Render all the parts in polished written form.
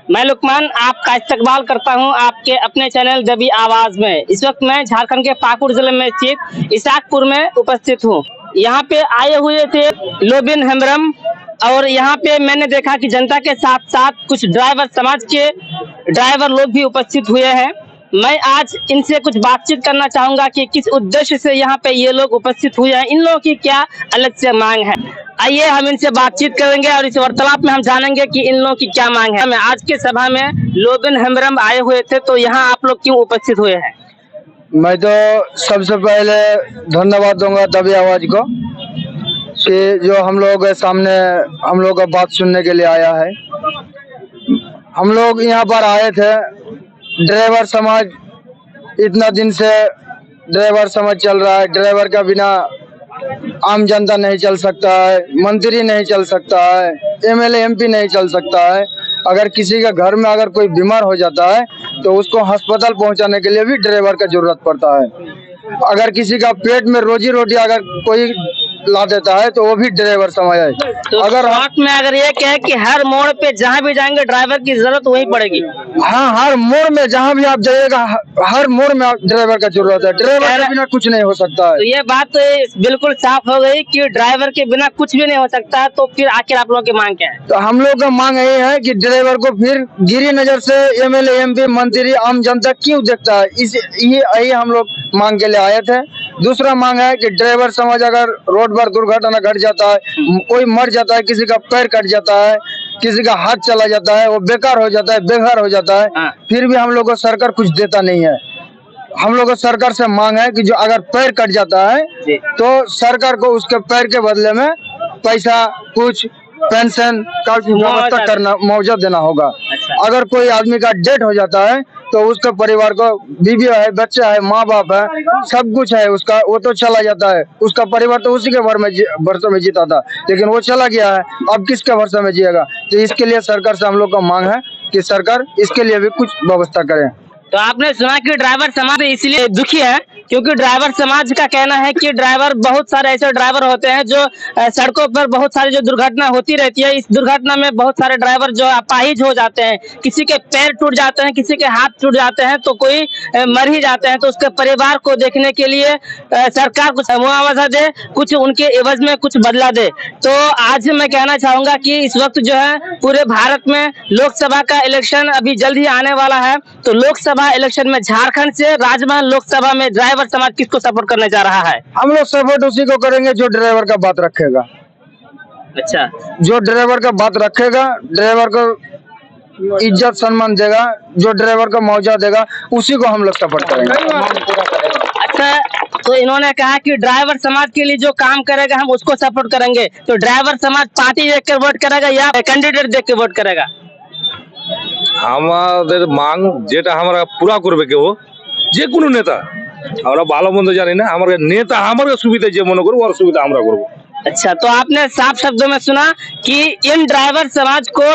मैं लुकमान आपका इस्तकबाल करता हूं आपके अपने चैनल दबी आवाज में। इस वक्त मैं झारखंड के पाकुड़ जिले में स्थित इसाकपुर में उपस्थित हूं। यहां पे आए हुए थे लोबिन हेम्ब्रम और यहां पे मैंने देखा कि जनता के साथ साथ कुछ ड्राइवर समाज के ड्राइवर लोग भी उपस्थित हुए हैं। मैं आज इनसे कुछ बातचीत करना चाहूंगा कि किस उद्देश्य से यहाँ पे ये लोग उपस्थित हुए हैं, इन लोगों की क्या अलग से मांग है। आइए हम इनसे बातचीत करेंगे और इस वार्तालाप में हम जानेंगे कि इन लोगों की क्या मांग है। मैं आज के सभा में लोबिन हेम्ब्रम आए हुए थे, तो यहाँ आप लोग क्यों उपस्थित हुए हैं? मैं तो सबसे पहले धन्यवाद दूंगा दबी आवाज को कि जो हम लोग सामने हम लोग का बात सुनने के लिए आया है। हम लोग यहाँ पर आए थे, ड्राइवर समाज इतना दिन से ड्राइवर समाज चल रहा है। ड्राइवर का बिना आम जनता नहीं चल सकता है, मंत्री नहीं चल सकता है, एमएलए एमपी नहीं चल सकता है। अगर किसी का घर में अगर कोई बीमार हो जाता है तो उसको अस्पताल पहुंचाने के लिए भी ड्राइवर का जरूरत पड़ता है। अगर किसी का पेट में रोजी रोटी अगर कोई ला देता है तो वो भी ड्राइवर समझ है। तो अगर ये कहे कि हर मोड़ पे जहाँ भी जाएंगे ड्राइवर की जरूरत वही पड़ेगी। हाँ, हर मोड़ में जहाँ भी आप जाइएगा हर मोड़ में ड्राइवर का जरूरत है। ड्राइवर के बिना कुछ नहीं हो सकता है। तो ये बात तो बिल्कुल साफ हो गई कि ड्राइवर के बिना कुछ भी नहीं हो सकता है। तो फिर आखिर आप लोगों की मांग क्या है? तो हम लोग का मांग यही है कि ड्राइवर को फिर गिरी नजर से एमएलए एमपी मंत्री आम जनता क्यों देखता है, यही हम लोग मांग के लिए आए थे। दूसरा मांग है कि ड्राइवर समाज अगर रोड पर दुर्घटना घट जाता है, कोई मर जाता है, किसी का पैर कट जाता है, किसी का हाथ चला जाता है, वो बेकार हो जाता है, बेघर हो जाता है, फिर भी हम लोग को सरकार कुछ देता नहीं है। हम लोग को सरकार से मांग है कि जो अगर पैर कट जाता है तो सरकार को उसके पैर के बदले में पैसा कुछ पेंशन का व्यवस्था करना मुआवजा देना होगा। अगर कोई आदमी का डेथ हो जाता है तो उसके परिवार को बीवी है, बच्चा है, माँ बाप है, सब कुछ है उसका, वो तो चला जाता है। उसका परिवार तो उसी के भरोसे में जीता था, लेकिन वो चला गया है, अब किसके भरोसे में जिएगा। तो इसके लिए सरकार से हम लोग का मांग है कि सरकार इसके लिए भी कुछ व्यवस्था करे। तो आपने सुना कि ड्राइवर समाज इसलिए दुखी है क्योंकि ड्राइवर समाज का कहना है कि ड्राइवर बहुत सारे ऐसे ड्राइवर होते हैं जो सड़कों पर बहुत सारी जो दुर्घटना होती रहती है, इस दुर्घटना में बहुत सारे ड्राइवर जो अपाहिज हो जाते हैं, किसी के पैर टूट जाते हैं, किसी के हाथ टूट जाते हैं, तो कोई मर ही जाते हैं। तो उसके परिवार को देखने के लिए सरकार कुछ मुआवजा दे, कुछ उनके एवज में कुछ बदला दे। तो आज मैं कहना चाहूंगा कि इस वक्त जो है पूरे भारत में लोकसभा का इलेक्शन अभी जल्द ही आने वाला है। तो लोकसभा इलेक्शन में झारखंड से राजमहल लोकसभा में ड्राइवर समाज किसको सपोर्ट करने जा रहा है? हम लोग सपोर्ट उसी को करेंगे जो ड्राइवर का बात रखेगा। अच्छा, जो ड्राइवर का बात रखेगा, ड्राइवर को इज्जत सम्मान देगा, जो ड्राइवर को मुआवजा देगा, उसी को हम लोग सपोर्ट करेंगे। अच्छा, तो इन्होंने कहा कि ड्राइवर समाज के लिए जो काम करेगा हम उसको सपोर्ट करेंगे। तो ड्राइवर समाज पार्टी देख कर वोट करेगा या कैंडिडेट देख के वोट करेगा? আমাদের মাং যেটা আমরা পুরা করবে কেউ যে কোনো নেতা আমরা ভালো মন্দ জানি না, আমাদের নেতা আমাদের সুবিধা যে মনে করবো ওর সুবিधा আমরা করব। अच्छा, तो आपने साफ शब्दों में सुना कि इन ड्राइवर समाज को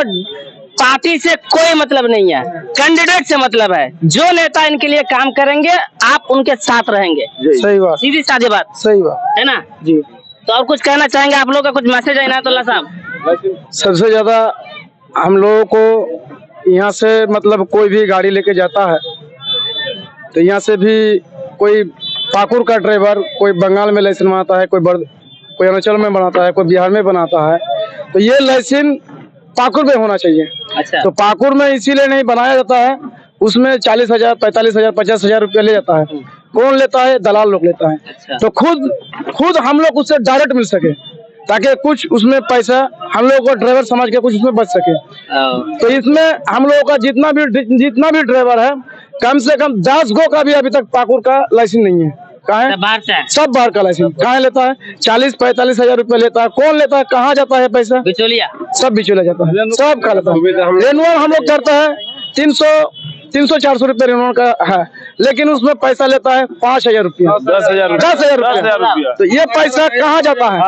पार्टी से कोई मतलब नहीं है, कैंडिडेट से मतलब है। जो नेता इनके लिए काम करेंगे आप उनके साथ रहेंगे। सही बात, सीधी सादी बात, सही बात है ना जी। तो और कुछ कहना चाहेंगे आप लोग का? कुछ मैसेज है इनायतुल्लाह साहब? सबसे ज्यादा हम लोगों को यहाँ से मतलब कोई भी गाड़ी लेके जाता है तो यहाँ से भी कोई पाकुड़ का ड्राइवर कोई बंगाल में लाइसेंस बनाता है, कोई अरुणाचल में बनाता है, कोई बिहार में बनाता है, तो ये लाइसेंस पाकुड़ में होना चाहिए। अच्छा, तो पाकुड़ में इसीलिए नहीं बनाया जाता है, उसमें 40,000 45,000 50,000 रुपया ले जाता है। कौन लेता है? दलाल लोग लेता है। अच्छा, तो खुद हम लोग उससे डायरेक्ट मिल सके ताकि कुछ उसमें पैसा हम लोग को ड्राइवर समाज के कुछ उसमें बच सके। तो इसमें हम लोगों का जितना भी ड्राइवर है कम से कम 10 गो का भी अभी तक पाकुड़ का लाइसेंस नहीं है। सब बाहर का लाइसेंस कहाँ लेता है? 40-45,000 रुपया लेता है। कौन लेता है? कहाँ जाता है पैसा? बिचौलिया, सब बिचौलिया जाता है, सब खा लेता है। रेनुअल हम लोग करता है 300-400 रुपया रेनुअल का है, लेकिन उसमें पैसा लेता है 5,000 रुपया, 10,000 रुपया। तो ये पैसा कहाँ जाता है?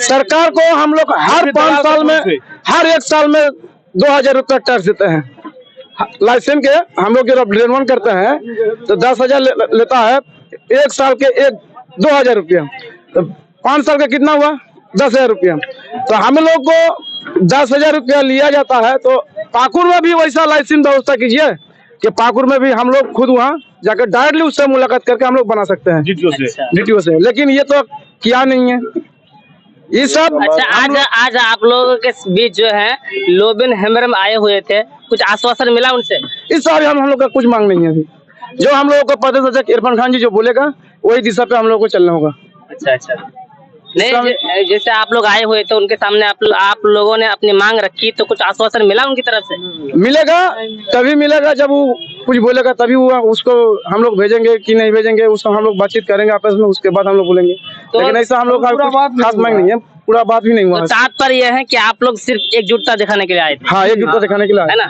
सरकार को हम लोग हर 5 साल में हर 1 साल में 2,000 रुपया टैक्स देते हैं लाइसेंस के। हम लोग जब रेनुअल करते हैं तो 10,000 लेता है, 1 साल के 2,000 रुपया, तो 5 साल का कितना हुआ? 10,000 रुपया। तो हम लोग को 10,000 रुपया लिया जाता है, तो पाकुड़ में भी वैसा लाइसेंस व्यवस्था कीजिए कि पाकुड़ में भी हम लोग खुद वहाँ जाकर डायरेक्टली उससे मुलाकात करके हम लोग बना सकते हैं DTO से, लेकिन ये तो किया नहीं है ये सब। अच्छा, आज आप लोगों के बीच जो है लोबिन हेमरम आए हुए थे, कुछ आश्वासन मिला उनसे? इस साल हम लोग का कुछ मांग नहीं है अभी। जो हम लोगों को प्रदेश अध्यक्ष इरफान खान जी जो बोलेगा वही दिशा पे हम लोग को चलना होगा। अच्छा, नहीं, जैसे आप लोग आए हुए थे उनके सामने आप लोगों ने अपनी मांग रखी, तो कुछ आश्वासन मिला उनकी तरफ से? मिलेगा, तभी मिलेगा जब वो कुछ बोलेगा, तभी वो उसको हम लोग भेजेंगे कि नहीं भेजेंगे, उसको हम लोग बातचीत करेंगे आपस में, उसके बाद हम लोग बोलेंगे। तो लेकिन ऐसा हम लोग का कुछ खास मांग नहीं है, पूरा बात भी नहीं हुआ। तो तात्पर्य यह है कि आप लोग सिर्फ एकजुटता दिखाने के लिए आए थे? हाँ, एकजुटता दिखाने के लिए है ना?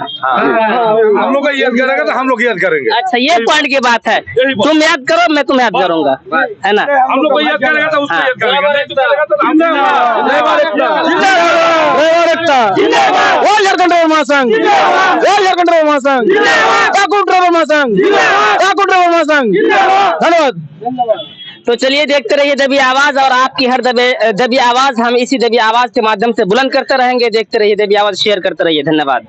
हम लोग का याद करेगा तो हम लोग याद करेंगे। अच्छा, ये पॉइंट की बात है, तुम याद करो मैं तुम याद करूंगा, है ना? हम लोग को याद करेगा तो उसको याद करेंगे। झारखंड ड्राइवर महासंघ, झारखंड ड्राइवर महासंघ, ठाकुर ड्राइवर महासंघ, ठाकुर ड्राइवर महासंघ। धन्यवाद। तो चलिए देखते रहिए दबी आवाज, और आपकी हर दबी आवाज हम इसी दबी आवाज के माध्यम से बुलंद करते रहेंगे। देखते रहिए दबी आवाज, शेयर करते रहिए। धन्यवाद।